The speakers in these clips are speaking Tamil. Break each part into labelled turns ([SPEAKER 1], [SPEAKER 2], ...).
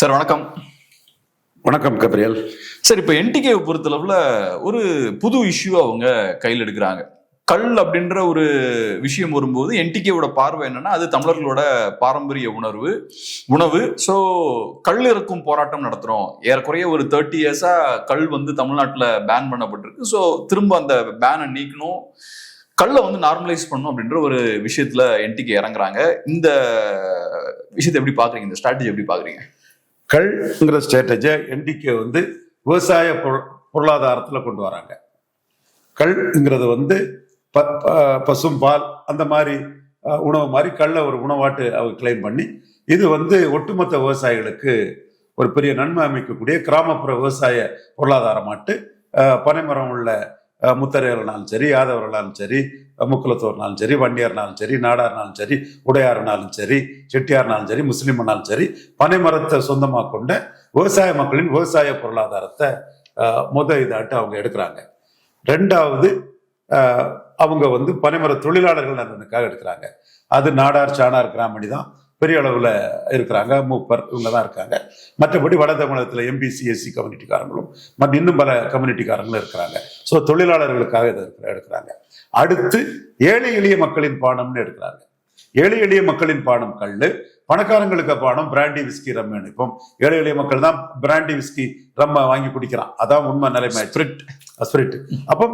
[SPEAKER 1] சார் வணக்கம்.
[SPEAKER 2] வணக்கம் கபிரியல்.
[SPEAKER 1] சார், இப்ப என்டிகேவை பொறுத்தளவுல ஒரு புது இஷ்யூ அவங்க கையில் எடுக்கிறாங்க. கல் அப்படின்ற ஒரு விஷயம் வரும்போது என்டிகேவோட பார்வை என்னன்னா, அது தமிழர்களோட பாரம்பரிய உணவு. ஸோ கல் இறக்கும் போராட்டம் நடத்துறோம். ஏறக்குறைய ஒரு 30 இயர்ஸா கல் தமிழ்நாட்டில் பேன் பண்ணப்பட்டிருக்கு. ஸோ திரும்ப அந்த பேனை நீக்கணும், கல்லை நார்மலைஸ் பண்ணணும் அப்படின்ற ஒரு விஷயத்துல என்டிகே இறங்குறாங்க. இந்த விஷயத்தை எப்படி பாக்குறீங்க? இந்த ஸ்ட்ராட்டஜி எப்படி பாக்குறீங்க?
[SPEAKER 2] கல்ங்கிற ஸ்ட்ராட்டஜியை என்டிகே விவசாய பொருளாதாரத்தில் கொண்டு வராங்க. கல்ங்கிறது பசும் பால் அந்த மாதிரி உணவு மாதிரி கல்லை ஒரு உணவாட்டு அவங்க கிளைம் பண்ணி இது ஒட்டுமொத்த விவசாயிகளுக்கு ஒரு பெரிய நன்மை அமைக்கக்கூடிய கிராமப்புற விவசாய பொருளாதாரமாட்டு பனைமரம் உள்ள முத்தரையர்னாலும் சரி, யாதவர்களாலும் சரி, முக்குலத்தோர்னாலும் சரி, வண்டியர்னாலும் சரி, நாடார்னாலும் சரி, உடையார்னாலும் சரி, செட்டியார்னாலும் சரி, முஸ்லிம்னாலும் சரி, பனைமரத்தை சொந்தமாக கொண்ட விவசாய மக்களின் விவசாய பொருளாதாரத்தை இதாட்டு அவங்க எடுக்கிறாங்க. ரெண்டாவது, அவங்க பனைமர தொழிலாளர்கள் நலனுக்காக எடுக்கிறாங்க. அது நாடார், சாணார், கிராமணி தான் பெரிய அளவில் இருக்கிறாங்க. மூப்பர் இவங்க தான் இருக்காங்க. மற்றபடி வட தமிழகத்தில் எம்பிசி, எஸ்சி கம்யூனிட்டிக்காரங்களும் மற்றும் இன்னும் பல கம்யூனிட்டிக்காரங்களும் இருக்கிறாங்க. ஸோ தொழிலாளர்களுக்காக இதை எடுக்கிறாங்க. அடுத்து ஏழை எளிய மக்களின் பானம்னு எடுக்கிறாங்க. ஏழை எளிய மக்களின் பானம் கல், பணக்காரங்களுக்கு பானம் பிராண்டி விஸ்கி ரம் அனுப்போம். ஏழை எளிய மக்கள் தான் பிராண்டி விஸ்கி ரம் வாங்கி குடிக்கிறான். அதான் உண்மை நிலைமை. ஸ்பிரிட். அப்போ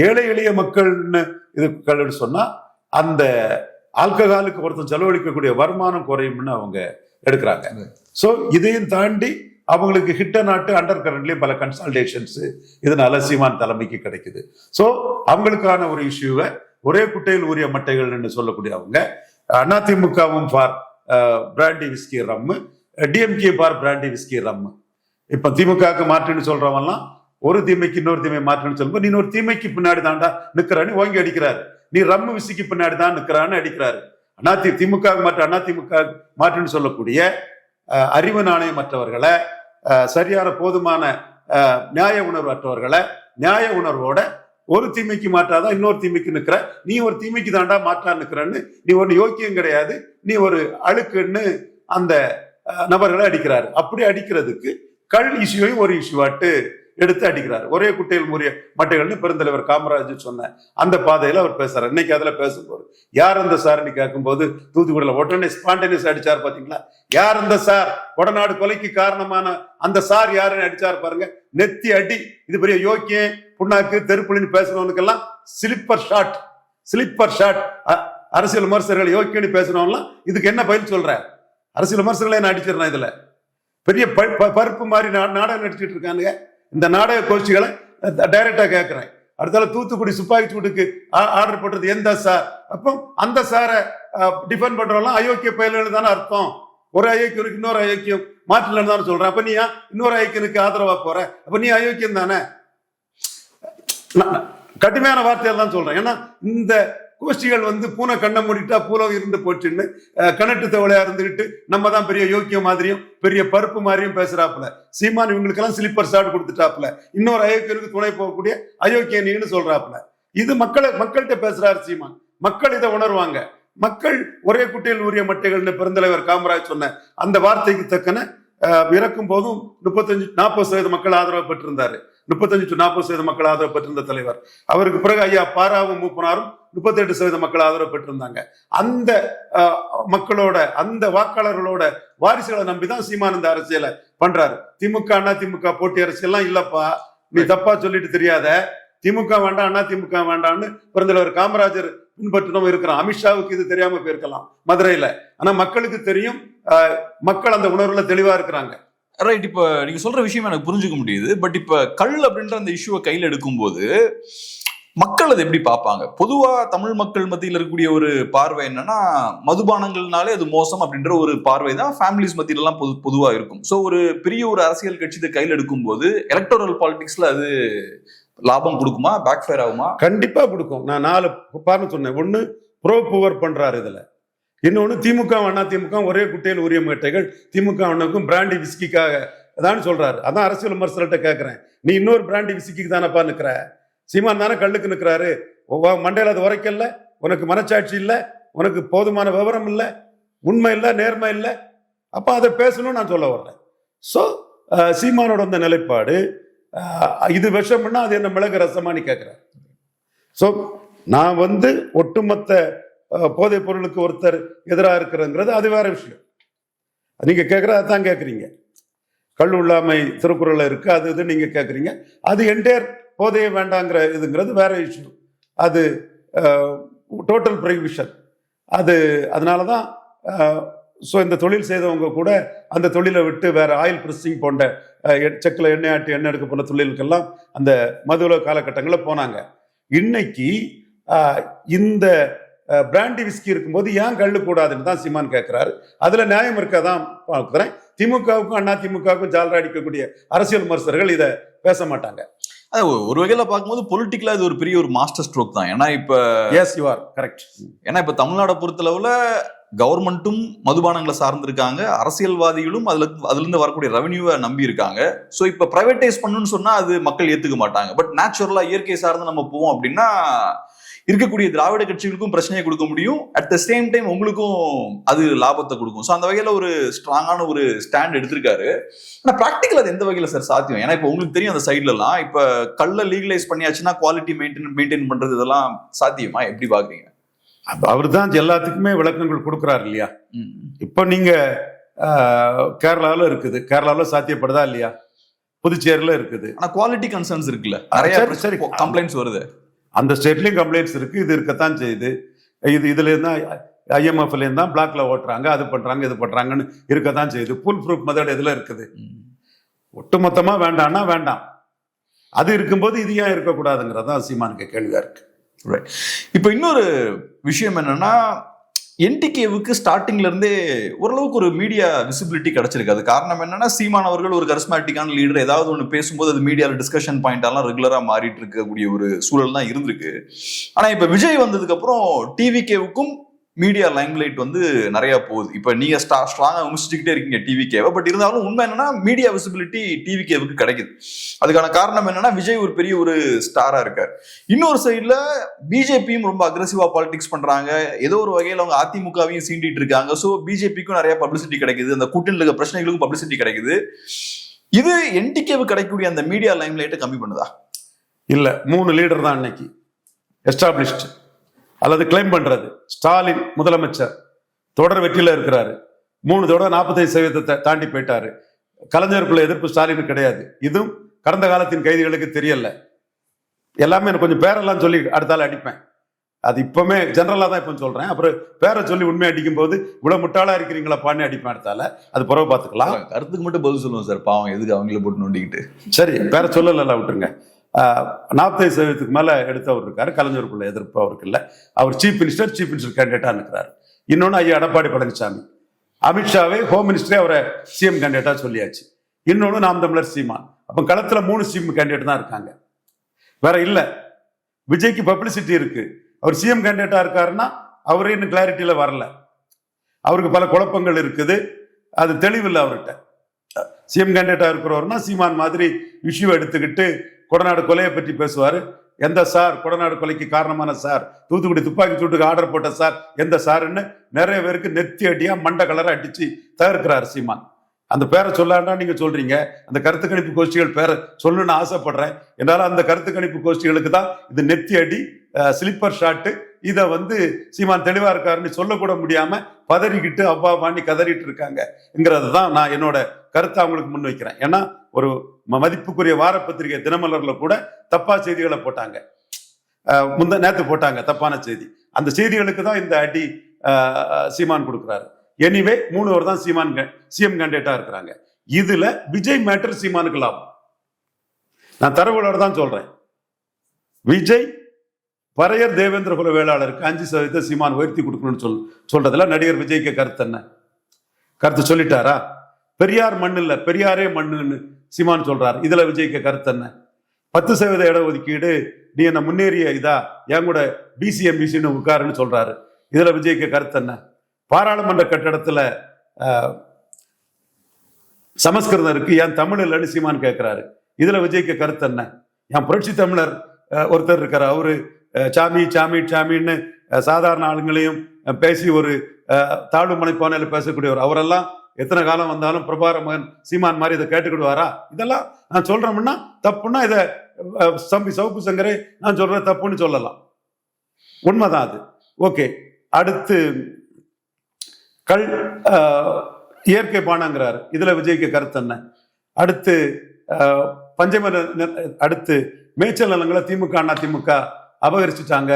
[SPEAKER 2] ஏழை எளிய மக்கள்னு இது கல்லுன்னு சொன்னா அந்த ஆல்கஹாலுக்கு ஒருத்தன் செலவழிக்கக்கூடிய வருமானம் குறையும்னு அவங்க எடுக்கிறாங்க. ஸோ இதையும் தாண்டி அவங்களுக்கு ஹிட்ட நாட்டு அண்டர் கரண்ட்லயும் பல கன்சல்டேஷன்ஸ் இதனால சீமான் தலைமைக்கு கிடைக்குது. ஸோ அவங்களுக்கான ஒரு இஷ்யூவை ஒரே குட்டையில் ஊறிய மட்டைகள்னு சொல்லக்கூடிய அவங்க அதிமுகவும் for brandy whisky rum, DMK for brandy whisky rum. இப்ப திமுகவுக்கு மாற்றுன்னு சொல்றவங்கலாம் ஒரு தீமைக்கு இன்னொரு தீமை மாற்றுன்னு சொல்லும்போது, நீ ஒரு தீமைக்கு பின்னாடி தாண்டா நிக்கிறான்னு ஓங்கி அடிக்கிறாரு. நீ ரம்மு விசிக்கு பின்னாடி தான் நிற்கிறான்னு அடிக்கிறாரு. திமுக மாற்று அதிமுக மாற்றுன்னு சொல்லக்கூடிய அறிவு நாணயமற்றவர்களை, சரியான போதுமான நியாய உணர்வு அற்றவர்களை நியாய உணர்வோட ஒரு தீமைக்கு மாற்றாதான் இன்னொரு தீமைக்கு நிற்கிற, நீ ஒரு தீமைக்கு தாண்டா மாற்றா நிற்கிறன்னு, நீ ஒரு யோக்கியம் கிடையாது, நீ ஒரு அழுக்குன்னு அந்த நபர்களை அடிக்கிறாரு. அப்படி அடிக்கிறதுக்கு கல் இஷ்யூவையும் ஒரு இஷ்யூவாட்டு எடுத்து அடிக்கிறார். ஒரே குட்டையில் முறிய மட்டைகள்னு பெருந்தலைவர் காமராஜர் சொன்ன அந்த பாதையில அவர் பேசுறாரு. இன்னைக்கு அதுல பேசும்போது யார் அந்த சார்னு கேட்கும்போது தூத்துக்குடியில உடனே ஸ்பான்டேனியஸ் அடிச்சார். பாத்தீங்களா? யார் அந்த சார்? வடநாடு கொலைக்கு காரணமான அந்த சார் யாருன்னு அடிச்சார் பாருங்க. நெத்தி அடி. இது பெரிய யோக்கியம், புண்ணாக்கு, தெருப்புலின்னு பேசுறவனுக்கெல்லாம் ஸ்லிப்பர் ஷாட். அரசியல் விமர்சகர்கள் யோக்கியன்னு பேசுறவங்கலாம் இதுக்கு என்ன பதில் சொல்ற? அரசியல் விமர்சகர்களை என்ன அடிச்சிடறேன். இதுல பெரிய பருப்பு மாதிரி நாடகம் நடிச்சுட்டு இருக்கானுங்க. இந்த நாடக கோஷ்டிகளை டைரக்டா கேட்கிறேன். அடுத்தால தூத்துக்குடி துப்பாக்கி சூட்டுக்கு ஆர்டர் போட்டது எந்த சார்? அப்போ அந்த சாரை டிஃபெண்ட் பண்றவங்களாம் அயோக்கிய பயல்கள் தானே அர்த்தம். ஒரு அயோக்கியனுக்கு இன்னொரு அயோக்கியம் மாற்றலன்னு தானே சொல்றேன். அப்ப நீ இன்னொரு அயோக்கியனுக்கு ஆதரவா போற? அப்ப நீ அயோக்கியம் தானே? கடுமையான வார்த்தையால் தான் சொல்றேன். ஏன்னா இந்த கோஷ்டிகள் பூனை கண்ணை மூடிட்டா பூலம் இருந்து போச்சுன்னு கணட்டு தவளையா இருந்துகிட்டு நம்ம தான் பெரிய யோக்கிய மாதிரியும் பெரிய பருப்பு மாதிரியும் பேசுறாப்புல. சீமான் இவங்களுக்கெல்லாம் ஸ்லிப்பர் ஷாட் கொடுத்துட்டாப்புல. இன்னொரு அயோக்கியனுக்கு துணை போகக்கூடிய அயோக்கிய நீன்னு சொல்றாப்புல. இது மக்கள்கிட்ட பேசுறாரு சீமான். மக்கள் இதை உணர்வாங்க. மக்கள் ஒரே குட்டையில் ஊறிய மட்டைகள்னு பெருந்தலைவர் காமராஜ் சொன்ன அந்த வார்த்தைக்கு தக்கன இறக்கும் போதும் 35-40% மக்கள் ஆதரவு பெற்றிருந்தாரு. 35-40% மக்கள் ஆதரவு பெற்றிருந்த தலைவர். அவருக்கு பிறகு ஐயா பாராவும் மூப்பனாரும் 38% மக்கள் ஆதரவு பெற்றிருந்தாங்க. அந்த மக்களோட, அந்த வாக்காளர்களோட வாரிசுகளை நம்பிதான் சீமான் இந்த அரசியலை பண்றாரு. திமுக அதிமுக போட்டி அரசியல்லாம் இல்லப்பா, நீ தப்பா சொல்லிட்டு தெரியாத. திமுக வேண்டாம் அதிமுக வேண்டாம்னு பெருந்தலைவர் காமராஜர் பின்பற்றணும் இருக்கிறான். அமித்ஷாவுக்கு இது தெரியாம போயிருக்கலாம் மதுரையில. ஆனா மக்களுக்கு தெரியும். மக்கள் அந்த உணர்வுல தெளிவா இருக்கிறாங்க.
[SPEAKER 1] ரைட். இப்ப நீங்க சொல்ற விஷயம் எனக்கு புரிஞ்சுக்க முடியுது. பட் இப்ப கல் அப்படின்ற அந்த இஷ்யூவை கையில் எடுக்கும்போது மக்கள் அதை எப்படி பார்ப்பாங்க? பொதுவா தமிழ் மக்கள் மத்தியில் இருக்கக்கூடிய ஒரு பார்வை என்னன்னா, மதுபானங்கள்னாலே அது மோசம் அப்படின்ற ஒரு பார்வை தான் ஃபேமிலிஸ் மத்தியில எல்லாம் பொதுவா இருக்கும். ஸோ ஒரு பெரிய ஒரு அரசியல் கட்சி இதை கையில் எடுக்கும்போது எலக்டோரல் பாலிடிக்ஸ்ல அது லாபம் கொடுக்குமா, பேக் ஃபயர் ஆகுமா?
[SPEAKER 2] கண்டிப்பா கொடுக்கும். நான் 4 பார்னு சொன்னேன். ஒண்ணு ப்ரோ புவர் பண்றாரு இதுல. இன்னொன்னு திமுக அதிமுக ஒரே குட்டையில் உரிய மட்டைகள், திமுக பிராண்டி விஸ்கிக்காக தான் சொல்றாரு. அதான் அரசியல் விமர்சகர்கிட்ட கேட்கிறேன், நீ இன்னொரு பிராண்டி விஸ்கிக்கு தானப்பா நிக்கிற? சீமான் தானே கல்லுக்கு நிற்கிறாரு. மண்டையில அது உரைக்கல, உனக்கு மனச்சாட்சி இல்லை, உனக்கு போதுமான விவரம் இல்லை, உண்மை இல்லை, நேர்மை இல்லை. அப்ப அதை பேசணும்னு நான் சொல்ல வர்றேன். ஸோ சீமானோட அந்த நிலைப்பாடு இது விஷம்னா அது என்ன மிளகு ரசமானு கேட்குறேன். ஸோ நான் வந்து ஒட்டுமொத்த போதைப் பொருளுக்கு ஒருத்தர் எதிராக இருக்கிறங்கிறது அது வேற விஷயம். நீங்க கேட்குறது தான் கேட்குறீங்க. கல் உள்ளாமை திருக்குறள்ல இருக்கு, அது இது நீங்க கேட்குறீங்க. அது என்டையர் போதையே வேண்டாங்கிற இதுங்கிறது வேற இஷ்யூ. அது டோட்டல் ப்ரொஹிபிஷன். அதனால தான் ஸோ இந்த தொழில் செய்தவங்க கூட அந்த தொழிலை விட்டு வேற ஆயில் ப்ரொசஸிங் போன்ற செக்கில் எண்ணெய் ஆட்டி எண்ணெய் எடுக்க போன தொழிலுக்கெல்லாம் அந்த மதுர காலகட்டங்களில் போனாங்க. இன்னைக்கு இந்த பிராண்டி விஸ்கி இருக்கும்போது ஏன் கள்ளு கூடாதுன்னு தான் சீமான் கேட்கிறாரு. அதுல நியாயம் இருக்கதான் பார்க்கிறேன். திமுகவுக்கும் அண்ணா திமுகவுக்கும் ஜாலரா அடிக்கக்கூடிய அரசியல் விமர்சகர்கள் இதை பேச மாட்டாங்க.
[SPEAKER 1] ஒரு வகையில பார்க்கும்போது பொலிட்டிக்கலா இது ஒரு பெரிய ஒரு மாஸ்டர் ஸ்ட்ரோக் தான். ஏன்னா இப்ப
[SPEAKER 2] எஸ் யூ ஆர் கரெக்ட்.
[SPEAKER 1] ஏன்னா இப்ப தமிழ்நாடை பொறுத்தளவுல கவர்மெண்ட்டும் மதுபானங்களை சார்ந்திருக்காங்க, அரசியல்வாதிகளும் அதுல இருந்து வரக்கூடிய ரெவன்யூவை நம்பி இருக்காங்க. ஸோ இப்ப பிரைவேட்டைஸ் பண்ணணும்னு சொன்னா அது மக்கள் ஏத்துக்க மாட்டாங்க. பட் நேச்சுரலா இயற்கை சார்ந்து நம்ம போவோம் அப்படின்னா இருக்கக்கூடிய திராவிட கட்சிகளுக்கும் பிரச்சனையை கொடுக்க முடியும், அட் த சேம் டைம் உங்களுக்கும் அது லாபத்தை கொடுக்கும். ஸோ அந்த வகையில ஒரு ஸ்ட்ராங்கான ஒரு ஸ்டாண்ட் எடுத்திருக்காரு. ஆனால் ப்ராக்டிக்கல் அது எந்த வகையில சார் சாத்தியம்? ஏன்னா இப்போ உங்களுக்கு தெரியும் அந்த சைட்ல எல்லாம் இப்ப கல்ல லீகலைஸ் பண்ணியாச்சுன்னா குவாலிட்டி மெயின்டைன் பண்றது இதெல்லாம் சாத்தியமா? எப்படி பாக்குறீங்க?
[SPEAKER 2] அவர் தான் எல்லாத்துக்குமே விளக்கங்கள் கொடுக்குறாரு இல்லையா? இப்போ நீங்க கேரளாவில் இருக்குது, கேரளாவில் சாத்தியப்படுதா இல்லையா? புதுச்சேரியில் இருக்குது.
[SPEAKER 1] ஆனா குவாலிட்டி கன்சர்ன்ஸ் இருக்குல்ல, நிறைய கம்ப்ளைண்ட்ஸ் வருது.
[SPEAKER 2] அந்த ஸ்டேட்லயும் கம்ப்ளைண்ட்ஸ் இருக்கு, இது இருக்கத்தான் செய்யுது. இதுல இருந்தா IMFல இருந்தா பிளாக்ல ஓட்டுறாங்க, அது பண்றாங்க இது பண்றாங்கன்னு இருக்கத்தான் செய்யுது. ஃபுல் ப்ரூஃப் மெத்தட் எதுல இருக்குது? ஒட்டுமொத்தமா வேண்டாம்னா வேண்டாம், அது இருக்கும்போது இது ஏன் இருக்கக்கூடாதுங்கிறதான் சீமானுக்கு கேள்வியா இருக்கு.
[SPEAKER 1] இப்ப இன்னொரு விஷயம் என்னன்னா, என்டிகேவுக்கு ஸ்டார்டிங்ல இருந்தே ஓரளவுக்கு ஒரு மீடியா விசிபிலிட்டி கிடைச்சிருக்கு. அது காரணம் என்னன்னா, சீமான் அவர்கள் ஒரு கரிஸ்மேட்டிக்கான லீடர், ஏதாவது ஒன்று பேசும்போது அது மீடியாவில் டிஸ்கஷன் பாயிண்டாலாம் ரெகுலரா மாறிட்டு இருக்கக்கூடிய ஒரு சூழல் தான் இருந்திருக்கு. ஆனா இப்ப விஜய் வந்ததுக்கு அப்புறம் டிவிகேவுக்கும் மீடியா லைம்லைட் வந்து நிறைய போகுது. இப்ப நீங்க ஸ்ட்ராங்கா விமர்சிச்சுக்கிட்டே இருக்கீங்க டிவிகேவை, பட் இருந்தாலும் உண்மை என்னன்னா மீடியா விசிபிலிட்டி டிவிகேவுக்கு கிடைக்குது. அதுக்கான காரணம் என்னன்னா, விஜய் ஒரு பெரிய ஒரு ஸ்டாரா இருக்காரு. இன்னொரு சைட்ல பிஜேபியும் ரொம்ப அக்ரெசிவா பாலிடிக்ஸ் பண்றாங்க. ஏதோ ஒரு வகையில அவங்க அதிமுகவையும் சீண்டிட்டு இருக்காங்க. ஸோ பிஜேபிக்கும் நிறைய பப்ளிசிட்டி கிடைக்குது, அந்த கூட்டணியில் இருக்க பிரச்சனைகளுக்கும் பப்ளிசிட்டி கிடைக்குது. இது என்டிகேவுக்கு கிடைக்கக்கூடிய அந்த மீடியா லைம்லைட்டை கம்மி பண்ணுதா?
[SPEAKER 2] இல்ல, 3 லீடர் தான் இன்னைக்கு எஸ்டாப்ளிஷ்ட் அல்லது கிளைம் பண்றது. ஸ்டாலின் முதலமைச்சர் தொடர் வெற்றியில இருக்கிறாரு, 3 தடவை 45% தாண்டி போயிட்டாரு. கலைஞருக்குள்ள எதிர்ப்பு ஸ்டாலினுக்கு கிடையாது. இதுவும் கடந்த காலத்தின் கைதிகளுக்கு தெரியல. எல்லாமே எனக்கு கொஞ்சம் பேரெல்லாம் சொல்லி அடுத்தால அடிப்பேன். அது இப்பவுமே ஜெனரலா தான் இப்ப சொல்றேன். அப்புறம் பேரை சொல்லி உண்மை அடிக்கும் போது இவ்வளவு முட்டாளா இருக்கிறீங்களா பான்னு அடிப்பேன் அடுத்தால. அது பிறகு பாத்துக்கலாம்.
[SPEAKER 1] கருத்துக்கு மட்டும் பதில் சொல்லுவோம் சார், பாவம் எதுக்கு அவங்கள போட்டு நோண்டிக்கிட்டு.
[SPEAKER 2] சரி, பேரை சொல்லல விட்டுருங்க. 40% மேல எடுத்தவர் இருக்காரு. கலைஞருக்குள்ள எதிர்ப்பு அவருக்கு இல்லை. அவர் சீஃப் மினிஸ்டர் கேண்டிடேட்டா இருக்கிறாரு. இன்னொன்னு ஐயா எடப்பாடி பழனிசாமி, அமித்ஷாவே ஹோம் மினிஸ்டரே அவரை சிஎம் கேண்டிடேட்டா சொல்லியாச்சு. இன்னொன்னு நாம் தமிழர் சீமான். அப்ப களத்துல 3 சிஎம் கேண்டிடேட் தான் இருக்காங்க, வேற இல்ல. விஜய்க்கு பப்ளிசிட்டி இருக்கு. அவர் சிஎம் கேண்டிடேட்டா இருக்காருன்னா அவரே இன்னும் கிளாரிட்டியில வரல. அவருக்கு பல குழப்பங்கள் இருக்குது, அது தெளிவில்லை அவர்கிட்ட. சிஎம் கேண்டிடேட்டா இருக்கிறவர்னா சீமான் மாதிரி இஷ்யூ எடுத்துக்கிட்டு கொடநாடு கொலையை பற்றி பேசுவாரு. எந்த சார் கொடநாடு கொலைக்கு காரணமான சார், தூத்துக்குடி துப்பாக்கி சூட்டுக்கு ஆர்டர் போட்ட சார் எந்த சார்ன்னு நிறைய பேருக்கு நெத்தி அடியா மண்ட கலரை அடிச்சு தகர்க்கிறார் சீமான். அந்த பேரை சொல்லாண்டா நீங்க சொல்றீங்க. அந்த கருத்து கணிப்பு கோஷ்டிகள் பேரை சொல்லணும்னு ஆசைப்படுறேன். என்னால அந்த கருத்து கணிப்பு கோஷ்டிகளுக்கு தான் இது நெத்தி அடி, ஸ்லிப்பர் ஷாட்டு. இதை வந்து சீமான் தெளிவா இருக்காருன்னு சொல்லக்கூட முடியாம பதறிக்கிட்டு அவ்வா வாண்டி கதறிட்டு இருக்காங்கிறது தான் நான் என்னோட கருத்தை அவங்களுக்கு முன் வைக்கிறேன். ஏன்னா ஒரு மதிப்புக்குரிய வார பத்திரிகை தினமலர்ல கூட தப்பா செய்திகளை போட்டாங்க, நேத்து போட்டாங்க தப்பான செய்தி. அந்த செய்திகளுக்கு தான் இந்த அடி சீமான் கொடுக்குறாரு. எனிவே 3 பேர் தான் சிஎம் கேண்டிடேட்டா இருக்கிறாங்க. இதுல விஜய் மேட்டர் சீமானுக்கு லாபம். நான் தரவுகளோட தான் சொல்றேன். விஜய் பறையர் தேவேந்திர குல வேளாளருக்கு 5% சீமான் உயர்த்தி கொடுக்கணும்னு சொல்றதுல நடிகர் விஜய்க்கு கருத்து என்ன? கருத்து சொல்லிட்டாரா? பெரியார் மண் இல்ல, பெரியாரே மண்ணுன்னு சீமான் சொல்றாரு. இதுல விஜய்க்கு கருத்து என்ன? 10% இட ஒதுக்கீடு, நீ என்ன முன்னேறிய இதா என் கூட பிசிஎம்பிசின்னு உட்காருன்னு சொல்றாரு. இதுல விஜய்க்கு கருத்து என்ன? பாராளுமன்ற கட்டடத்துல சமஸ்கிருதம் இருக்கு, ஏன் தமிழ் இல்லைன்னு சீமான் கேட்கிறாரு. இதுல விஜய்க்கு கருத்து என்ன? என் புரட்சி தமிழர் ஒருத்தர் இருக்காரு, அவரு சாமி சாமி சாமின்னு சாதாரண ஆளுங்களையும் பேசி ஒரு தாழ்வு மனைப்பானையில பேசக்கூடியவர். அவரெல்லாம் எத்தனை காலம் வந்தாலும் பிரபார மகன் சீமான் மாதிரி இதை கேட்டுக்கிடுவாரா? இதெல்லாம் நான் சொல்றோம்னா தப்புன்னா இதை தம்பி சவுக்கு சங்கரே நான் சொல்ற தப்புன்னு சொல்லலாம். உண்மைதான் அது. ஓகே, அடுத்து கள் இயற்கை பானங்கிறாரு. இதுல விஜய்க்கு கருத்து என்ன? அடுத்து பஞ்சம அடுத்து மேய்ச்சல் நிலங்களை திமுக அண்ணா திமுக அபகரிச்சுட்டாங்க,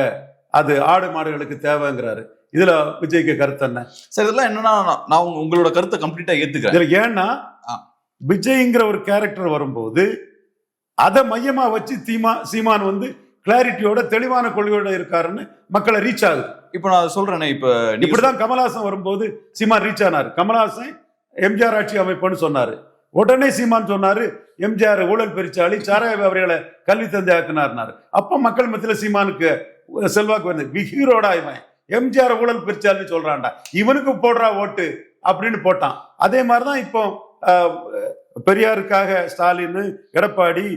[SPEAKER 2] அது ஆடு மாடுகளுக்கு தேவைங்கிறாரு. இதுல விஜய்க்கு கருத்து என்ன?
[SPEAKER 1] சார் இதெல்லாம் என்னன்னா நான் உங்களோட கருத்தை கம்ப்ளீட்டா ஏத்துக்கிறேன்.
[SPEAKER 2] இதுல ஏன்னா விஜய்ங்கிற ஒரு கேரக்டர் வரும்போது அதை மையமா வச்சு சீமான் வந்து கிளாரிட்டியோட தெளிவான கொள்கையோட இருக்காருன்னு மக்களை ரீச் ஆகுது.
[SPEAKER 1] இப்ப நான் சொல்றேனே,
[SPEAKER 2] இப்படிதான் கமல்ஹாசன் வரும்போது சீமான் ரீச் ஆனாரு. கமல்ஹாசன் எம்ஜிஆர் ஆட்சி அமைப்புன்னு சொன்னாரு. உடனே சீமான் சொன்னாரு எம்ஜிஆர் ஊழல் பெருச்சாளி, சாராய வியாபாரிகளை கல்வி தந்தை ஆக்குனாருனாரு. அப்ப மக்கள் மத்தியில சீமானுக்கு செல்வாக்கு வந்து ஹீரோடா இவன் எம்ஜிஆர் ஊழல் பெருச்சாளின்னு சொல்றான்டா, இவனுக்கு போடுறா ஓட்டு அப்படின்னு போட்டான். அதே மாதிரிதான் இப்போ பெரியாருக்காக ஸ்டாலின், எடப்பாடி,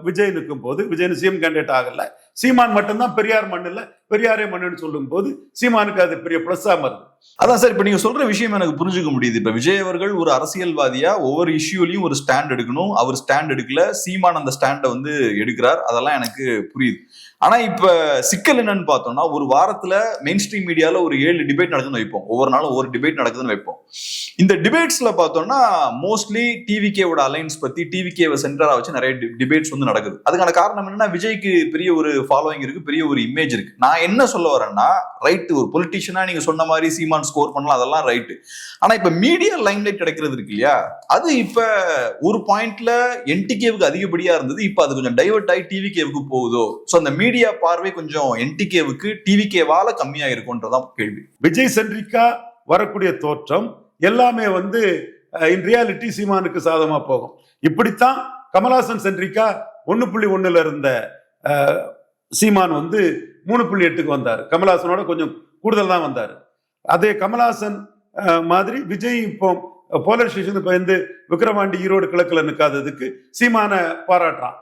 [SPEAKER 2] விஜய் நிற்கும் போது விஜய் சிஎம் கேண்டிடேட் ஆகல, சீமான் மட்டும்தான் பெரியார் மண்ணுல பெரியாரே மண்ணுன்னு சொல்லும் போது சீமானுக்கு அது பெரிய பிளஸ்ஸா வருது.
[SPEAKER 1] அதான் சார், இப்ப நீங்க சொல்ற விஷயம் எனக்கு புரிஞ்சுக்க முடியுது. இப்ப விஜய் அவர்கள் ஒரு அரசியல்வாதியா ஒவ்வொரு இஷ்யூலையும் ஒரு ஸ்டாண்ட் எடுக்கணும். அவர் ஸ்டாண்ட் எடுக்கல, சீமான் அந்த ஸ்டாண்டை வந்து எடுக்கிறார். அதெல்லாம் எனக்கு புரியுது. ஆனா இப்ப சிக்கல் என்னன்னு பார்த்தோம்னா, ஒரு வாரத்துல மெயின் ஸ்ட்ரீம் மீடியால ஒரு 7 டிபேட் நடக்குதுன்னு வைப்போம். ஒவ்வொரு நாளும் ஒரு டிபேட் நடக்குதுன்னு வைப்போம். இந்த டிபேட்ஸ்ல பார்த்தோம்னா மோஸ்ட்லி டிவிகேவோட அலைன்ஸ் பத்தி, டிவிகேவை சென்டரா வச்சு நிறைய டிபேட்ஸ் வந்து நடக்குது. அதுக்கான காரணம் என்னன்னா, விஜய்க்கு பெரிய ஒரு ஃபாலோயிங் இருக்கு, பெரிய ஒரு இமேஜ் இருக்கு. நான் என்ன சொல்ல வரேன்னா, ரைட், ஒரு பொலிட்டிஷியனா நீங்க சொன்ன மாதிரி சீமான் ஸ்கோர் பண்ணலாம், அதெல்லாம் ரைட்டு. ஆனா இப்ப மீடியா லைம்லைட் கிடைக்கிறது இருக்கு இல்லையா, அது இப்ப ஒரு பாயிண்ட்ல என்டிகேவுக்கு அதிகப்படியா இருந்தது. இப்ப அது கொஞ்சம் டைவர்ட் ஆகி டிவிகேவுக்கு போகுதோ? சோ அந்த மீடியா பார்வை கொஞ்சம் என்டிகேவுக்கு டிவிகேவால கம்மியா இருக்கும்ன்றதான் கேள்வி.
[SPEAKER 2] விஜய் சென்ட்ரிக்கா வரக்கூடிய தோற்றம் எல்லாமே வந்து இன் ரியாலிட்டி சீமானுக்கு சாதகமா போகும். இப்படித்தான் கமல்ஹாசன் சென்ட்ரிக்கா 1.1 இருந்த சீமான் வந்து 3.8க்கு வந்தார். கமல்ஹாசனோட கொஞ்சம் கூடுதல் தான் வந்தார். அதே கமல்ஹாசன் மாதிரி விஜய் இப்போ போலரைசேஷன் பயந்து விக்கிரவாண்டி ஈரோடு கிழக்குல நிற்காததுக்கு சீமான பாராட்டுறான்.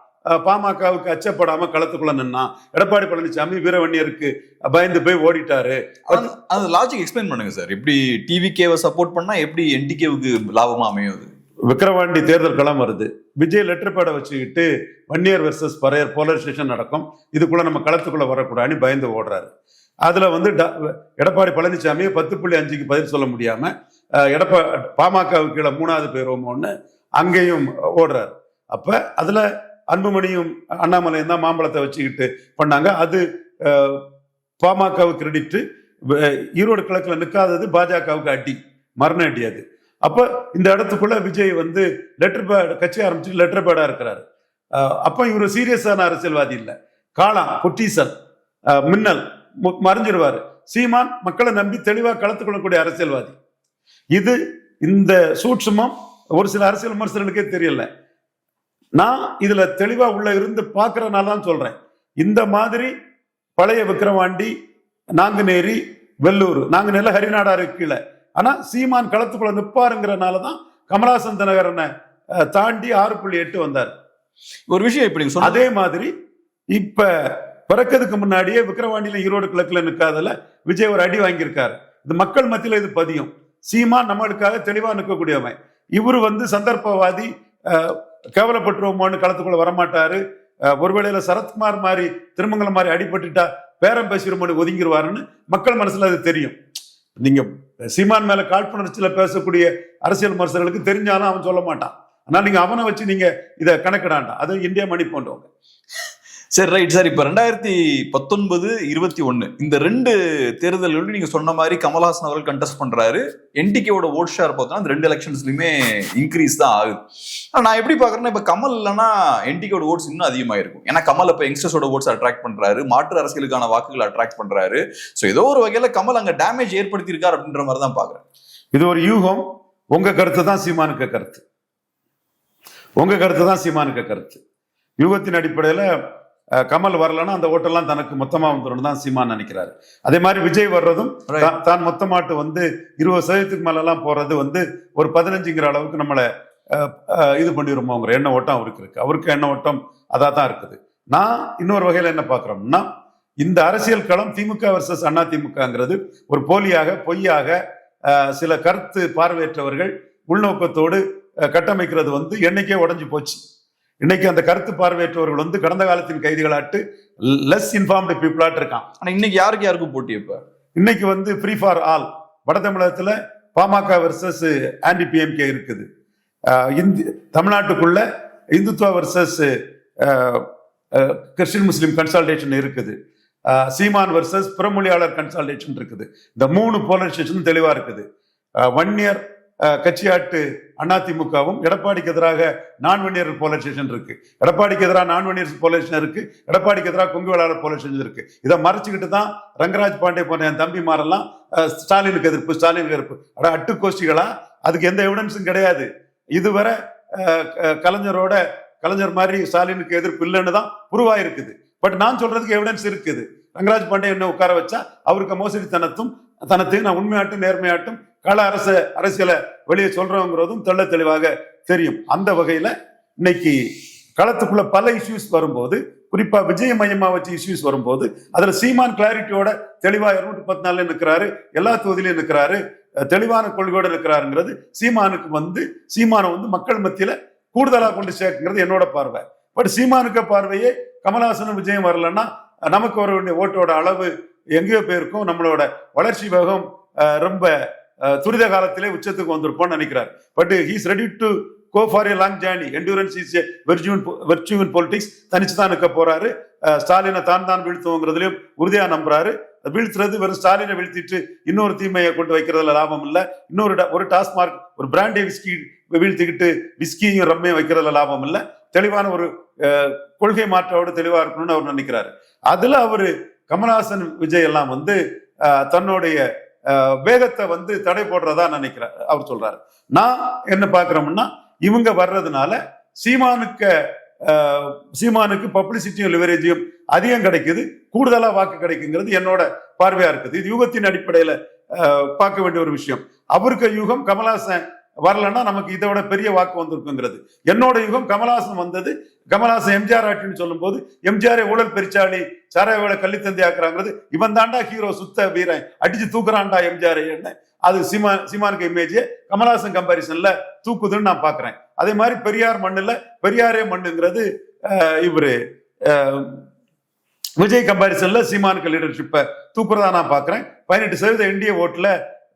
[SPEAKER 2] பாமகவுக்கு அச்சப்படாம களத்துக்குள்ள நின்னா. எடப்பாடி பழனிசாமி வீரவன்னியருக்கு பயந்து போய் ஓடிட்டாரு.
[SPEAKER 1] அந்த லாஜிக் எக்ஸ்பிளைன் பண்ணுங்க சார். எப்படி டிவிகேவை சப்போர்ட் பண்ணா எப்படி என்டிகேவுக்கு லாபமா அமையுது?
[SPEAKER 2] விக்கிரவாண்டி தேர்தல் களம் வருது. விஜய் லெட்டர் பேடை வச்சுக்கிட்டு வன்னியர் வெர்சஸ் பறையர் போலரைசேஷன் நடக்கும், இதுக்குள்ள நம்ம களத்துக்குள்ள வரக்கூடாதுன்னு பயந்து ஓடுறாரு. அதுல வந்து எடப்பாடி பழனிசாமி 10.5க்கு பதில் சொல்ல முடியாம பாமகவுக்கு கீழே 3வது பேருவோம்னு அங்கேயும் ஓடுறாரு. அப்ப அதுல அன்புமணியும் அண்ணாமலையும் தான் மாம்பழத்தை வச்சுக்கிட்டு பண்ணாங்க. அது பாமகவுக்கு கிரெடிட். ஈரோடு கிழக்குல நிற்காதது பாஜகவுக்கு அடி, மரண அடி அது. அப்ப இந்த இடத்துக்குள்ள விஜய் வந்து லெட்டர் பேட் கட்சி ஆரம்பிச்சு லெட்டர் பேடா இருக்கிறாரு. அப்ப இவரு சீரியஸான அரசியல்வாதி இல்லை, காளாம் பொட்டீசன் மின்னல் மறைஞ்சிருவாரு. சீமான் மக்களை நம்பி தெளிவா களத்துக்கொள்ளக்கூடிய அரசியல்வாதி. இது இந்த சூட்சுமம் ஒரு சில அரசியல் விமர்சனங்களுக்கே தெரியல. நான் இதுல தெளிவா உள்ள இருந்து பாக்குறதுனால தான் சொல்றேன். இந்த மாதிரி பழைய விக்கிரவாண்டி, நாங்குநேரி, வெள்ளூர், நாங்குநேரில ஹரிநாடாரு கீழே, ஆனா சீமான் களத்துக்குள்ள நிப்பாருங்கிறனாலதான் கமல்ஹாசன் தினகரனை தாண்டி 6.8 வந்தார்.
[SPEAKER 1] ஒரு விஷயம் இப்படி
[SPEAKER 2] அதே மாதிரி இப்ப பிறக்கிறதுக்கு முன்னாடியே விக்கிரவாண்டியில ஈரோடு கிழக்குல நிற்காதல விஜய் ஒரு அடி வாங்கியிருக்காரு. இது மக்கள் மத்தியில இது பதியும். சீமான் நம்மளுக்காக தெளிவா நிற்கக்கூடியவன். இவரு வந்து சந்தர்ப்பவாதி, கேவலப்பட்டுருவோமோன்னு களத்துக்குள்ள வரமாட்டாரு. ஒருவேளையில சரத்குமார் மாதிரி திருமங்கலம் மாதிரி அடிபட்டுட்டா பேரம் பேசிடுமோன்னு ஒதுங்கிடுவாருன்னு மக்கள் மனசுல அது தெரியும். நீங்க சீமான் மேல காழ்ப்புணர்ச்சியில பேசக்கூடிய அரசியல் விமர்சகர்களுக்கு தெரிஞ்சாலும் அவன் சொல்ல மாட்டான். ஆனா நீங்க அவனை வச்சு நீங்க இதை கணக்கிடாண்டா. அது இந்தியா மணி போன்றவங்க.
[SPEAKER 1] சரி, ரைட் சார். இப்ப 2019, 21 இந்த 2 தேர்தல்களும் நீங்க சொன்ன மாதிரி கமல்ஹாசன் அவர்கள் கண்டெஸ்ட் பண்றாரு. என்டிகேவோட ஓட் ஷேர் பார்த்தோம்னா இந்த 2 எலெக்ஷன்ஸ்லயுமே இன்க்ரீஸ் தான் ஆகுது. நான் எப்படி பாக்குறேன்னா, இப்ப கமல் இல்லைன்னா என்டிகேவோட ஓட்ஸ் இன்னும் அதிகமாயிருக்கும். ஏன்னா கமல் இப்ப யங்ஸ்டர்ஸோட ஓட்ஸ் அட்ராக்ட் பண்றாரு, மாற்று அரசியலுக்கான வாக்குகளை அட்ராக்ட் பண்றாரு. சோ ஏதோ ஒரு வகையில கமல் அங்க டேமேஜ் ஏற்படுத்தி இருக்காரு அப்படின்ற மாதிரி தான் பாக்குறேன்.
[SPEAKER 2] இது ஒரு யூகம். உங்க கருத்து தான் சீமானுக்கு கருத்து. உங்க கருத்து தான் சீமானுக்கு கருத்து. யூகத்தின் அடிப்படையில கமல் வரலன்னா அந்த ஓட்டெல்லாம் தனக்கு மொத்தமா வந்துடும் தான் சீமான் நினைக்கிறாரு. அதே மாதிரி விஜய் வர்றதும் தான் மொத்தமாட்டு வந்து 20% மேல எல்லாம் போறது வந்து ஒரு 15ங்கிற அளவுக்கு நம்மளை இது பண்ணிடுமோங்கிற எண்ண ஓட்டம் அவருக்கு இருக்கு. அவருக்கு எண்ண ஓட்டம் அதான் இருக்குது. நான் இன்னொரு வகையில என்ன பாக்குறோம்னா, இந்த அரசியல் களம் திமுக வர்சஸ் அண்ணா திமுகங்கிறது ஒரு போலியாக, பொய்யாக, சில கருத்து பார்வையற்றவர்கள் உள்நோக்கத்தோடு கட்டமைக்கிறது வந்து என்னைக்கே உடஞ்சு போச்சு. இன்னைக்கு அந்த கருத்து பார்வையற்றவர்கள் வந்து கடந்த காலத்தின் கைதிகளாட்டு லெஸ் இன்ஃபார்ம்டு பீப்புளாட்டு இருக்கான்.
[SPEAKER 1] ஆனா இன்னைக்கு யாருக்கும் போட்டி? இப்ப
[SPEAKER 2] இன்னைக்கு வந்து ஃப்ரீ ஃபார் ஆல். வட தமிழகத்துல பாமக வெர்சஸ் ஆன்டி பிஎம்கே இருக்குது. தமிழ்நாட்டுக்குள்ள இந்துத்துவா வெர்சஸ் கிறிஸ்டின் முஸ்லீம் கன்சால்டேஷன் இருக்குது. சீமான் வெர்சஸ் புறமொழியாளர் கன்சால்டேஷன் இருக்குது. இந்த 3 போலரைசேஷன் தெளிவா இருக்குது. வன்னியர் கட்சியாட்டு அதிமுகவும் எடப்பாடிக்கு எதிராக நான்வன்னியர் போலரைசேஷன் இருக்கு. எடப்பாடிக்கு எதிராக நான்வன்னியர் போலரைசேஷன் இருக்கு. எடப்பாடிக்கு எதிராக கொங்கு வேளாளர் போலரைசேஷன் இருக்கு. இதை மறைச்சுக்கிட்டு தான் ரங்கராஜ் பாண்டே போன்ற என் தம்பிமாரெல்லாம் ஸ்டாலினுக்கு எதிர்ப்பு, ஸ்டாலினுக்கு எதிர்ப்பு. அட்டு கோஷ்டிகளா? அதுக்கு எந்த எவிடன்ஸும் கிடையாது. இதுவரை கலைஞர் மாதிரி ஸ்டாலினுக்கு எதிர்ப்பு இல்லைன்னு தான் உருவாயிருக்குது. பட் நான் சொல்றதுக்கு எவிடன்ஸ் இருக்குது. ரங்கராஜ் பாண்டே என்ன உட்கார வச்சா அவருக்கு மோசடி தனத்தையும் நான் உண்மையாட்டும் நேர்மையாட்டும் கள அரசியலை வெளியே சொல்றோங்கிறதும் தெள்ள தெளிவாக தெரியும். அந்த வகையில இன்னைக்கு களத்துக்குள்ள பல இஷ்யூஸ் வரும்போது, குறிப்பா விஜய மையமா வச்சு இஷ்யூஸ் வரும்போது, அதுல சீமான் கிளாரிட்டியோட தெளிவா 214 நிற்கிறாரு, எல்லா தொகுதியிலும் நிற்கிறாரு, தெளிவான கொள்கையோட இருக்கிறாருங்கிறது சீமானை வந்து மக்கள் மத்தியில கூடுதலா கொண்டு சேர்க்குங்கிறது என்னோட பார்வை. பட் சீமானுக்கு பார்வையே கமலஹாசனும் விஜயம் வரலன்னா நமக்கு வர வேண்டிய ஓட்டோட அளவு எங்கேயோ போயிருக்கும். நம்மளோட வளர்ச்சி வேகம் ரொம்ப துரித காலத்திலே உச்சத்துக்கு வந்திருப்போம்னு நினைக்கிறார். But he is ready to go for a long journey. Endurance is a virtue in politics. தனிச்சு தான் நிற்க போறாரு. ஸ்டாலினை தான் வீழ்த்துவோங்கிறதுலயும் உறுதியா நம்புறாரு. வீழ்த்துறது வெறும் ஸ்டாலினை வீழ்த்திட்டு இன்னொரு தீமையை கொண்டு வைக்கிறதுல லாபம் இல்லை. ஒரு டாஸ்மார்க், ஒரு பிராண்டே விஸ்கி வீழ்த்திக்கிட்டு விஸ்கியும் ரம்மையும் வைக்கிறதுல லாபம் இல்லை. தெளிவான ஒரு கொள்கை மாற்றோடு தெளிவா இருக்கணும்னு அவர் நினைக்கிறாரு. அதுல அவரு கமலஹாசன் விஜய் எல்லாம் வந்து தன்னுடைய வேகத்தை வந்து தடை போடுறதா நினைக்கிறார். அவர் சொல்றாரு. நான் என்ன பாக்குறோம்னா, இவங்க வர்றதுனால சீமானுக்கு பப்ளிசிட்டியும் லிவரேஜியும் அதிகம் கிடைக்குது, கூடுதலா வாக்கு கிடைக்குங்கிறது என்னோட பார்வையா இருக்குது. இது யூகத்தின் அடிப்படையில பார்க்க வேண்டிய ஒரு விஷயம். அவருக்கு யூகம் கமலஹாசன் வரலன்னா நமக்கு இதை விட பெரிய வாக்கு வந்திருக்குங்கிறது. என்னோட யுகம் கமலஹாசன் வந்தது. கமலஹாசன் எம்ஜிஆர் ஆட்சின்னு சொல்லும் போது எம்ஜிஆரை ஊழல் பெருச்சாளி, சாராய கள்ளித்தந்தி ஆக்குறாங்கிறது, இவன் தாண்டா ஹீரோ, சுத்த வீரன், அடிச்சு தூக்குறான்டா எம்ஜிஆர் என்ன, அது சீமானுக்கு இமேஜ் கமலஹாசன் கம்பாரிசன்ல தூக்குதுன்னு நான் பாக்குறேன். அதே மாதிரி பெரியார் மண்ணுல பெரியாரே மண்ணுங்கிறது இவரு விஜய் கம்பாரிசன்ல சீமானுக்கு லீடர்ஷிப்பை தூக்குறதா நான் பாக்குறேன். 18% என்டிஏ ஓட்டுல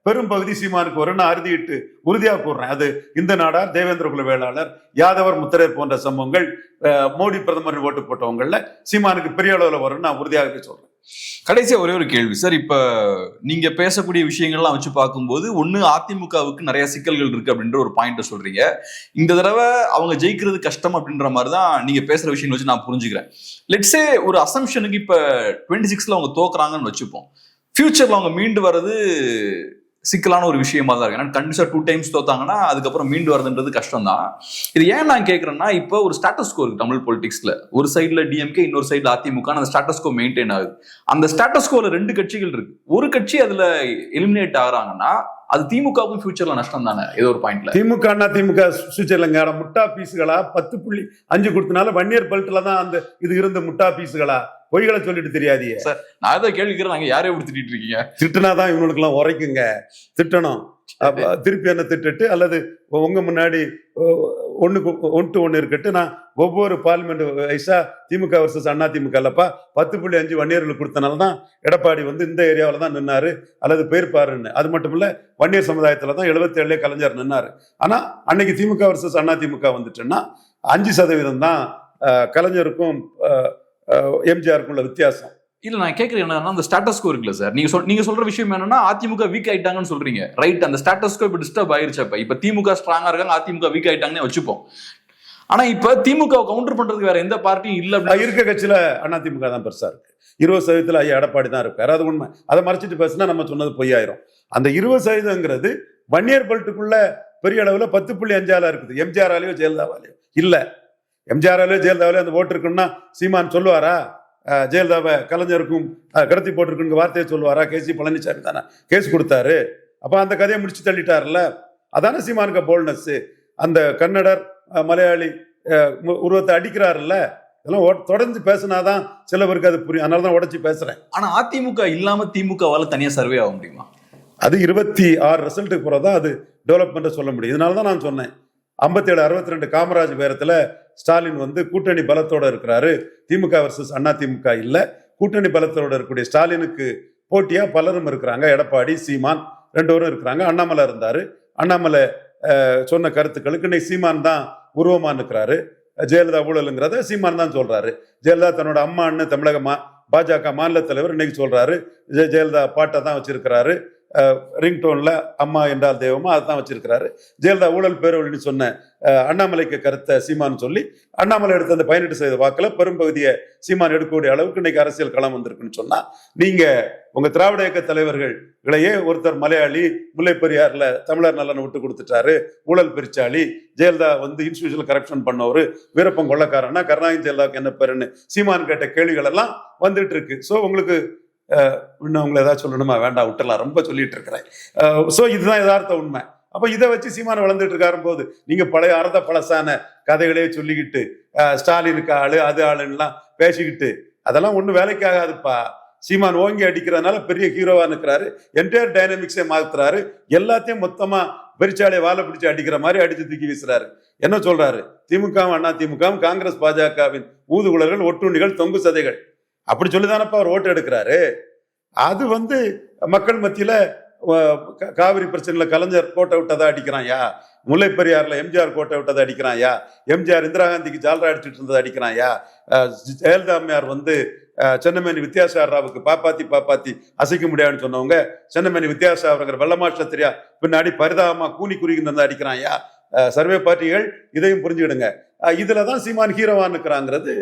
[SPEAKER 2] பெரும் பகுதி சீமானுக்கு வரும்னு அறுதிட்டு உறுதியா கூறுறேன். அது இந்த நாடார், தேவேந்திர குல வேளாளர், யாதவர், முத்திரையர் போன்ற சம்பவங்கள், மோடி பிரதமர் ஓட்டு போட்டவங்கள்ல சீமானுக்கு பெரிய அளவுல வரும்னு நான் உறுதியாகவே சொல்றேன்.
[SPEAKER 1] கடைசியா ஒரே ஒரு கேள்வி சார். இப்ப நீங்க பேசக்கூடிய விஷயங்கள்லாம் வச்சு பார்க்கும்போது, ஒண்ணு அதிமுகவுக்கு நிறைய சிக்கல்கள் இருக்கு அப்படின்ற ஒரு பாயிண்ட சொல்றீங்க. இந்த தடவை அவங்க ஜெயிக்கிறது கஷ்டம் அப்படின்ற மாதிரிதான் நீங்க பேசுற விஷயங்கள் வச்சு நான் புரிஞ்சுக்கிறேன். லெட்ஸே ஒரு அசம்ஷனுக்கு இப்ப 26ல அவங்க தோக்குறாங்கன்னு வச்சுப்போம். ஃபியூச்சர்ல அவங்க மீண்டு வர்றது சிக்கலான ஒரு விஷயமா தான் இருக்கு. ஏன்னா கண்டிப்பா 2 டைம்ஸ் தோத்தாங்கன்னா அதுக்கப்புறம் மீண்டு வரதுன்றது கஷ்டம் தான். இது ஏன் நான் கேட்கறேன்னா, இப்போ ஒரு ஸ்டேட்டஸ் கோ இருக்கு தமிழ் பொலிட்டிக்ஸ்ல. ஒரு சைட்ல டிஎம்கே, இன்னொரு சைட்ல அதிமுக. அந்த ஸ்டேட்டஸ் கோ மெயின்டைன் ஆகுது. அந்த ஸ்டேட்டஸ் கோல 2 கட்சிகள் இருக்கு. ஒரு கட்சி அதுல எலிமினேட் ஆகுறாங்கன்னா அது திமுகவுக்கும் ஃபியூச்சர்ல நஷ்டம் தானே ஏதோ ஒரு பாயிண்ட்ல.
[SPEAKER 2] திமுக ஃபியூச்சர்லங்க முட்டா பீஸுகளா 10.5 கொடுத்தனால வன்னியர் பெல்ட்ல தான் அந்த இது இருந்த முட்டா பீஸுகளா பொய்களை சொல்லிட்டு தெரியாதியே
[SPEAKER 1] சார். நான் ஏதோ கேள்வி கேட்கிறேன், நாங்க யாரையும் எப்படி திட்டிட்டு இருக்கீங்க?
[SPEAKER 2] திட்டுனாதான் இவனுக்கு எல்லாம் உரைக்குங்க. திட்டணும், திருப்பி என்ன திட்டுட்டு அல்லது உங்க முன்னாடி 1-1 இருக்கட்டு. நான் ஒவ்வொரு பார்லிமெண்ட் வைஸா திமுக வர்சஸ் அதிமுக இல்லப்பா 10.5 வன்னியர்களுக்கு கொடுத்தனால்தான் எடப்பாடி வந்து இந்த ஏரியாவில தான் நின்னாரு அல்லது போயிருப்பாருன்னு. அது மட்டும் இல்ல, வன்னியர் சமுதாயத்துல தான் 77 கலைஞர் நின்னாரு. ஆனா அன்னைக்கு திமுக வர்சஸ் அதிமுக வந்துட்டுன்னா 5% தான் கலைஞருக்கும் எம்ஜிஆருக்கும் உள்ள வித்தியாசம்.
[SPEAKER 1] இல்ல நான் கேட்கறேன் என்னன்னா, அந்த ஸ்டேட்டஸ் கோ இருக்குல்ல சார், நீங்க சொல்ற விஷயம் என்னன்னா அதிமுக வீக் ஆயிட்டாங்கன்னு சொல்றீங்க, ரைட்? அந்த ஸ்டேட்டஸ் கோ இப்ப டிஸ்டர்ப் ஆயிருச்சு. இப்ப திமுக ஸ்ட்ராங்கா இருக்காங்க, அதிமுக வீக் ஆயிட்டாங்கன்னு வச்சுப்போம். ஆனா இப்ப திமுக கவுண்டர் பண்றதுக்கு வேற எந்த பார்ட்டியும் இல்ல.
[SPEAKER 2] இருக்க கட்சியில அதிமுக தான் பெருசா இருக்கு. 20% ஐயா எடப்பாடி தான் இருக்காரு. அது உண்மை. அதை மறைச்சிட்டு பேசினா நம்ம சொன்னது பொய்யாயிரும். அந்த 20%ங்கிறது வன்னியர் பெல்ட்டுக்குள்ள பெரிய அளவுல 10.5 இருக்குது. எம்ஜிஆராலேயோ ஜெயலலிதாவாலேயோ இல்ல. எம்ஜிஆராலேயோ ஜெயலலிதாவிலேயோ அந்த ஓட்டு இருக்குன்னா சீமான் சொல்லுவாரா? ஜெயலலிதாவை கலைஞருக்கும் கடத்தி போட்டிருக்குன்னு வார்த்தையை சொல்லுவாரா? கேசி பழனிசாமி தானே கேஸ் கொடுத்தாரு. அப்ப அந்த கதையை முடிச்சு தள்ளிட்டாருல்ல. அதான சீமானுக்கு போல்னஸ். அந்த கன்னடர் மலையாளி உருவத்தை அடிக்கிறாருல்ல. இதெல்லாம் தொடர்ந்து பேசினாதான் சில பேருக்கு அது புரியும். அதனாலதான் உடைச்சு பேசுறேன்.
[SPEAKER 1] ஆனா அதிமுக இல்லாம திமுகவால தனியா சர்வே ஆக முடியுமா?
[SPEAKER 2] அது 26 ரிசல்ட்டுக்கு போறதா அது டெவலப்மெண்ட் சொல்ல முடியும். இதனாலதான் நான் சொன்னேன் 57-62 காமராஜ் பேரத்துல ஸ்டாலின் வந்து கூட்டணி பலத்தோட இருக்கிறாரு, திமுக வர்சஸ் அண்ணா திமுக இல்ல, கூட்டணி பலத்தோட இருக்கக்கூடிய ஸ்டாலினுக்கு போட்டியா பலரும் இருக்கிறாங்க. எடப்பாடி, சீமான் 2 பேரும் இருக்கிறாங்க. அண்ணாமலை இருந்தாரு. அண்ணாமலை சொன்ன கருத்துக்களுக்கு இன்னைக்கு சீமான் தான் உருவமா இருக்கிறாரு. ஜெயலலிதா ஊழலுங்கிறத சீமான் தான் சொல்றாரு. ஜெயலலிதா தன்னோட அம்மான்னு தமிழக பாஜக மாநில தலைவர் இன்னைக்கு சொல்றாரு. ஜெயலலிதா பாட்டை தான் வச்சிருக்கிறாரு. ரிங்டோன்ல அம்மா என்றால் தெய்வமா அதான் வச்சிருக்கிறாரு. ஜெயலலிதா ஊழல் பேரொழின்னு சொன்ன அண்ணாமலைக்கு கருத்தை சீமான் சொல்லி அண்ணாமலை எடுத்த அந்த 18% வாக்குல பெரும்பகுதியை சீமான் எடுக்கக்கூடிய அளவுக்கு இன்னைக்கு அரசியல் களம் வந்திருக்குன்னு சொன்னா, நீங்க உங்க திராவிட இயக்க தலைவர்களையே ஒருத்தர் மலையாளி, முல்லை பெரியார்ல தமிழர் நலனை விட்டு கொடுத்துட்டாரு, ஊழல் பெருச்சாளி, ஜெயலலிதா வந்து இன்ஸ்டிடியூஷனல் கரப்ஷன் பண்ணவரு, வீரப்பன் கொள்ளக்காரன்னா கருணாநிதி ஜெயலலிதாவுக்கு என்ன பேருன்னு சீமான் கேட்ட கேள்விகள் எல்லாம் வந்துட்டு இருக்கு. ஸோ உங்களுக்கு இன்னும் உங்களை ஏதாவது சொல்லணுமா? வேண்டாம், விட்டுலாம், ரொம்ப சொல்லிட்டு இருக்கிறேன். ஸோ இதுதான் யதார்த்த உண்மை. அப்ப இதை வச்சு சீமான் வளர்ந்துட்டு இருக்காரு போது நீங்க பழைய அறத பழசான கதைகளே சொல்லிக்கிட்டு ஸ்டாலினுக்கு ஆளு அது ஆளுன்னெலாம் பேசிக்கிட்டு அதெல்லாம் ஒன்றும் வேலைக்கு ஆகாதுப்பா. சீமான் ஓங்கி அடிக்கிறதுனால பெரிய ஹீரோவா நிற்கிறாரு, என்டையர் டைனமிக்ஸே மாத்துறாரு, எல்லாத்தையும் மொத்தமா பெருச்சாலையை வாழை பிடிச்சு அடிக்கிற மாதிரி அடிச்சு தூக்கி வீசுறாரு. என்ன சொல்றாரு? திமுகவும் அண்ணா திமுகவும் காங்கிரஸ் பாஜகவின் ஊதுகுழல்கள், ஒட்டுண்ணிகள், தொங்கு சதைகள் அப்படி சொல்லிதானப்பா அவர் ஓட்டு எடுக்கிறாரு. அது வந்து மக்கள் மத்தியில காவிரி பிரச்சனையில கலைஞர் கோட்டை விட்டதா அடிக்கிறான்யா, முல்லை பெரியார்ல எம்ஜிஆர் கோட்டை விட்டதை அடிக்கிறான்யா, எம்ஜிஆர் இந்திரா காந்திக்கு ஜால்ரா அடிச்சுட்டு இருந்ததை அடிக்கிறான்யா, ஜெயலலிதா அம்மையார் வந்து சென்னமேனி வித்யாசாகர் ராவுக்கு பாப்பாத்தி அசைக்க முடியாதுன்னு சொன்னவங்க சென்னமேனி வித்யாசாகர் வெள்ளமாஷ்டத்திரியா பின்னாடி பரிதாபமா கூனி குறிக்கிட்டு அடிக்கிறான்யா. சர்வே பார்ட்டிகள் இதையும் புரிஞ்சுக்கிடுங்க. இதுலதான் சீமான் ஹீரோவான் இருக்கிறாங்கிறது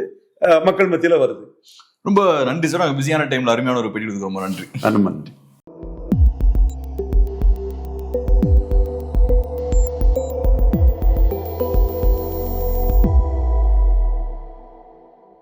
[SPEAKER 2] மக்கள் மத்தியில வருது.
[SPEAKER 1] ரொம்ப நன்றி சார். பிஸியான டைம்ல அருமையான ஒரு பேட்டி கொடுத்து ரொம்ப நன்றி.
[SPEAKER 2] நன்றி.